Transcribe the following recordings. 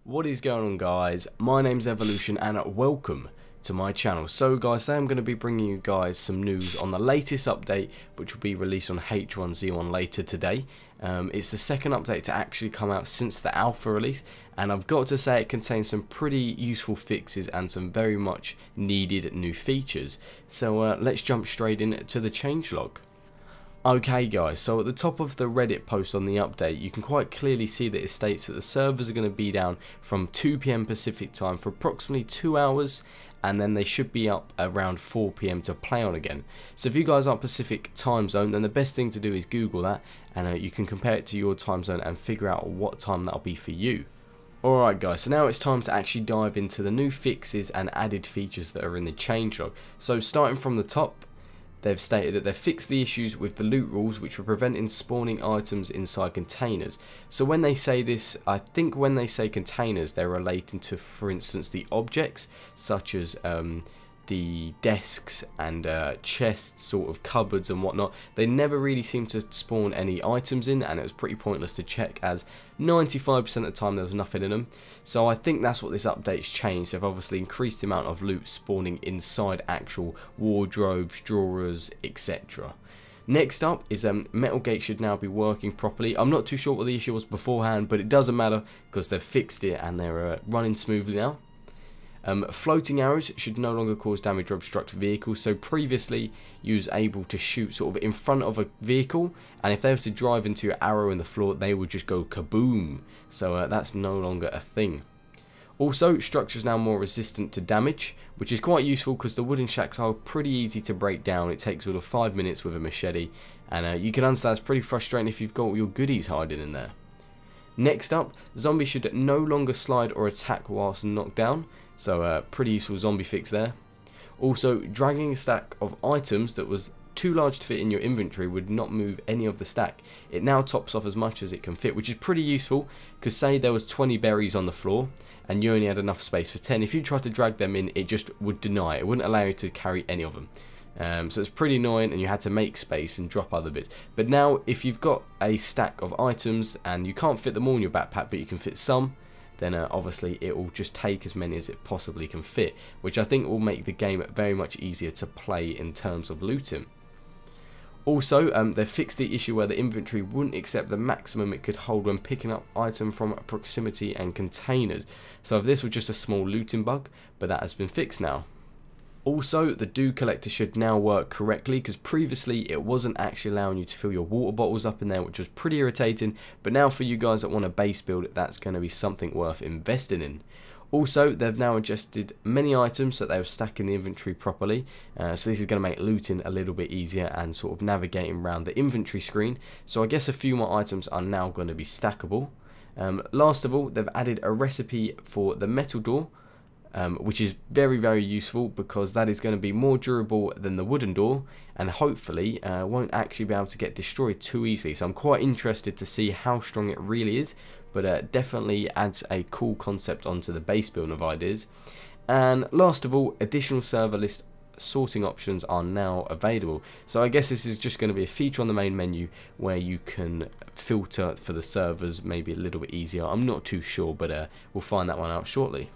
What is going on, guys? My name's Evolution and welcome to my channel. So guys, today I'm going to be bringing you guys some news on the latest update, which will be released on H1Z1 later today. It's the second update to actually come out since the alpha release, and I've got to say it contains some pretty useful fixes and some very much needed new features. So let's jump straight into the changelog. Okay guys, so at the top of the Reddit post on the update, you can quite clearly see that it states that the servers are going to be down from 2 PM Pacific time for approximately 2 hours, and then they should be up around 4 PM to play on again. So if you guys aren't Pacific time zone, then the best thing to do is Google that, and you can compare it to your time zone and figure out what time that'll be for you. Alright guys, so now it's time to actually dive into the new fixes and added features that are in the changelog. So starting from the top, they've stated that they've fixed the issues with the loot rules which were preventing spawning items inside containers. So when they say this, I think when they say containers, they're relating to, for instance, the objects such as the desks and chests, sort of cupboards and whatnot. They never really seem to spawn any items in, and it was pretty pointless to check as 95% of the time there was nothing in them. So I think that's what this update's changed. They've obviously increased the amount of loot spawning inside actual wardrobes, drawers, etc. Next up is Metal Gate should now be working properly. I'm not too sure what the issue was beforehand, but it doesn't matter because they've fixed it and they're running smoothly now. Floating arrows should no longer cause damage or obstruct vehicles. So previously you was able to shoot sort of in front of a vehicle, and if they were to drive into your arrow in the floor, they would just go kaboom. So that's no longer a thing. Also, structures now more resistant to damage, which is quite useful because the wooden shacks are pretty easy to break down. It takes sort of 5 minutes with a machete, and you can understand it's pretty frustrating if you've got all your goodies hiding in there. Next up, zombies should no longer slide or attack whilst knocked down. So pretty useful zombie fix there. Also, dragging a stack of items that was too large to fit in your inventory would not move any of the stack. It now tops off as much as it can fit, which is pretty useful because say there was 20 berries on the floor and you only had enough space for 10. If you tried to drag them in, it just would deny. It wouldn't allow you to carry any of them. So it's pretty annoying, and you had to make space and drop other bits. But now if you've got a stack of items and you can't fit them all in your backpack but you can fit some, then obviously it will just take as many as it possibly can fit, which I think will make the game very much easier to play in terms of looting. Also, they've fixed the issue where the inventory wouldn't accept the maximum it could hold when picking up items from proximity and containers. So this was just a small looting bug, but that has been fixed now. Also, the dew collector should now work correctly because previously it wasn't actually allowing you to fill your water bottles up in there, which was pretty irritating. But now for you guys that want a base build, that's going to be something worth investing in. Also, they've now adjusted many items so they will stack in the inventory properly. So this is going to make looting a little bit easier and sort of navigating around the inventory screen. So I guess a few more items are now going to be stackable. Last of all, they've added a recipe for the metal door, which is very useful because that is going to be more durable than the wooden door, and hopefully won't actually be able to get destroyed too easily. So I'm quite interested to see how strong it really is, but definitely adds a cool concept onto the base building of ideas. And last of all, additional server list sorting options are now available. So I guess this is just going to be a feature on the main menu where you can filter for the servers maybe a little bit easier. I'm not too sure, but we'll find that one out shortly.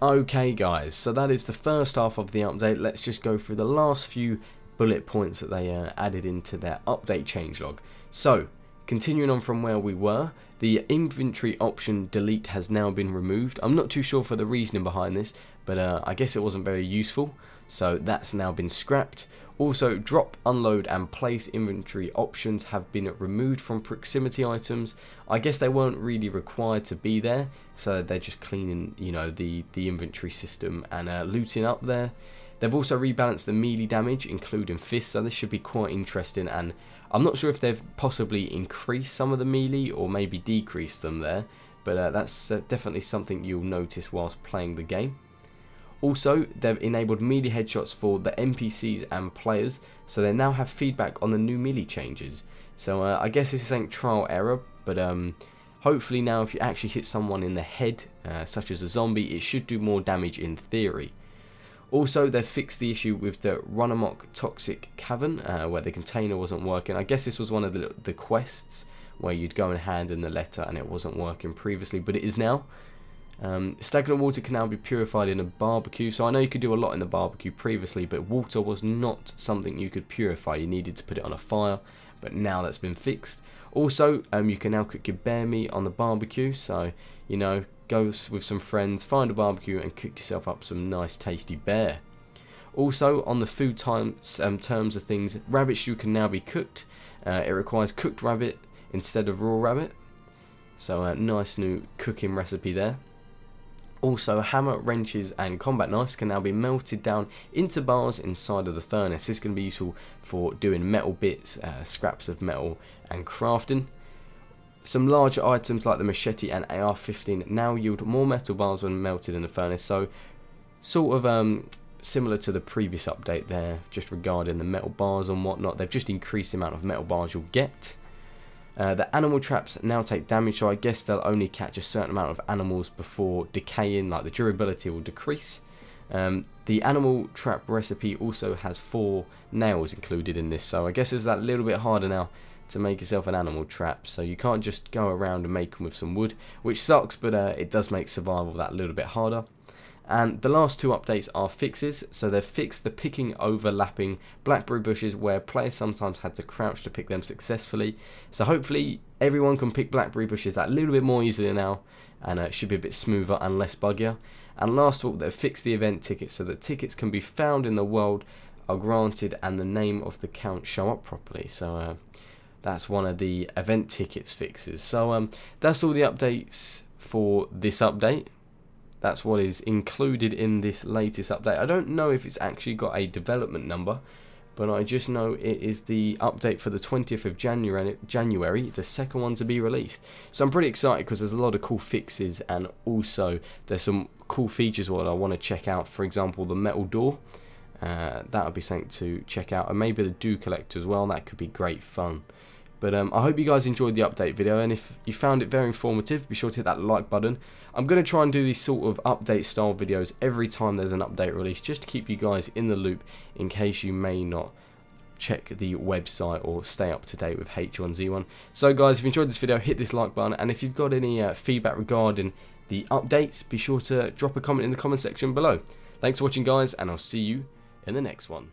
Okay guys, so that is the first half of the update. Let's just go through the last few bullet points that they added into their update changelog. So, continuing on from where we were, the inventory option delete has now been removed. I'm not too sure for the reasoning behind this, but I guess it wasn't very useful, so that's now been scrapped. Also, drop, unload and place inventory options have been removed from proximity items. I guess they weren't really required to be there, so they're just cleaning, you know, the inventory system and looting up there. They've also rebalanced the melee damage, including fists, so this should be quite interesting, and I'm not sure if they've possibly increased some of the melee or maybe decreased them there, but that's definitely something you'll notice whilst playing the game. Also, they've enabled melee headshots for the NPCs and players, so they now have feedback on the new melee changes. So I guess this ain't trial error, but hopefully now if you actually hit someone in the head, such as a zombie, it should do more damage in theory. Also, they've fixed the issue with the run amok toxic cavern, where the container wasn't working. I guess this was one of the quests where you'd go and hand in the letter and it wasn't working previously, but it is now. Stagnant water can now be purified in a barbecue. So I know you could do a lot in the barbecue previously, but water was not something you could purify. You needed to put it on a fire, but now that's been fixed. Also, you can now cook your bear meat on the barbecue. So, you know, go with some friends, find a barbecue and cook yourself up some nice tasty bear. Also, on the food terms of things, rabbit stew can now be cooked. It requires cooked rabbit instead of raw rabbit. So a nice new cooking recipe there. Also, hammer, wrenches and combat knives can now be melted down into bars inside of the furnace. This is going to be useful for doing metal bits, scraps of metal and crafting. Some larger items like the machete and AR-15 now yield more metal bars when melted in the furnace. So sort of similar to the previous update there, just regarding the metal bars and whatnot. They've just increased the amount of metal bars you'll get. The animal traps now take damage, so I guess they'll only catch a certain amount of animals before decaying, like the durability will decrease. The animal trap recipe also has 4 nails included in this, so I guess it's that little bit harder now to make yourself an animal trap, so you can't just go around and make them with some wood, which sucks, but it does make survival that little bit harder. And the last 2 updates are fixes. So they've fixed the picking overlapping blackberry bushes where players sometimes had to crouch to pick them successfully. So hopefully everyone can pick blackberry bushes that little bit more easily now, and it should be a bit smoother and less buggier. And last of all, they've fixed the event tickets so that tickets can be found in the world, are granted, and the name of the count show up properly. So that's one of the event tickets fixes. So that's all the updates for this update. That's what is included in this latest update. I don't know if it's actually got a development number, but I just know it is the update for the 20th of January, the second one to be released. So I'm pretty excited because there's a lot of cool fixes, and also there's some cool features what I want to check out. For example, the metal door. That would be something to check out, and maybe the dew collector as well. That could be great fun. But I hope you guys enjoyed the update video, and if you found it very informative, be sure to hit that like button. I'm going to try and do these sort of update style videos every time there's an update release, just to keep you guys in the loop in case you may not check the website or stay up to date with H1Z1. So guys, if you enjoyed this video, hit this like button, and if you've got any feedback regarding the updates, be sure to drop a comment in the comment section below. Thanks for watching guys, and I'll see you in the next one.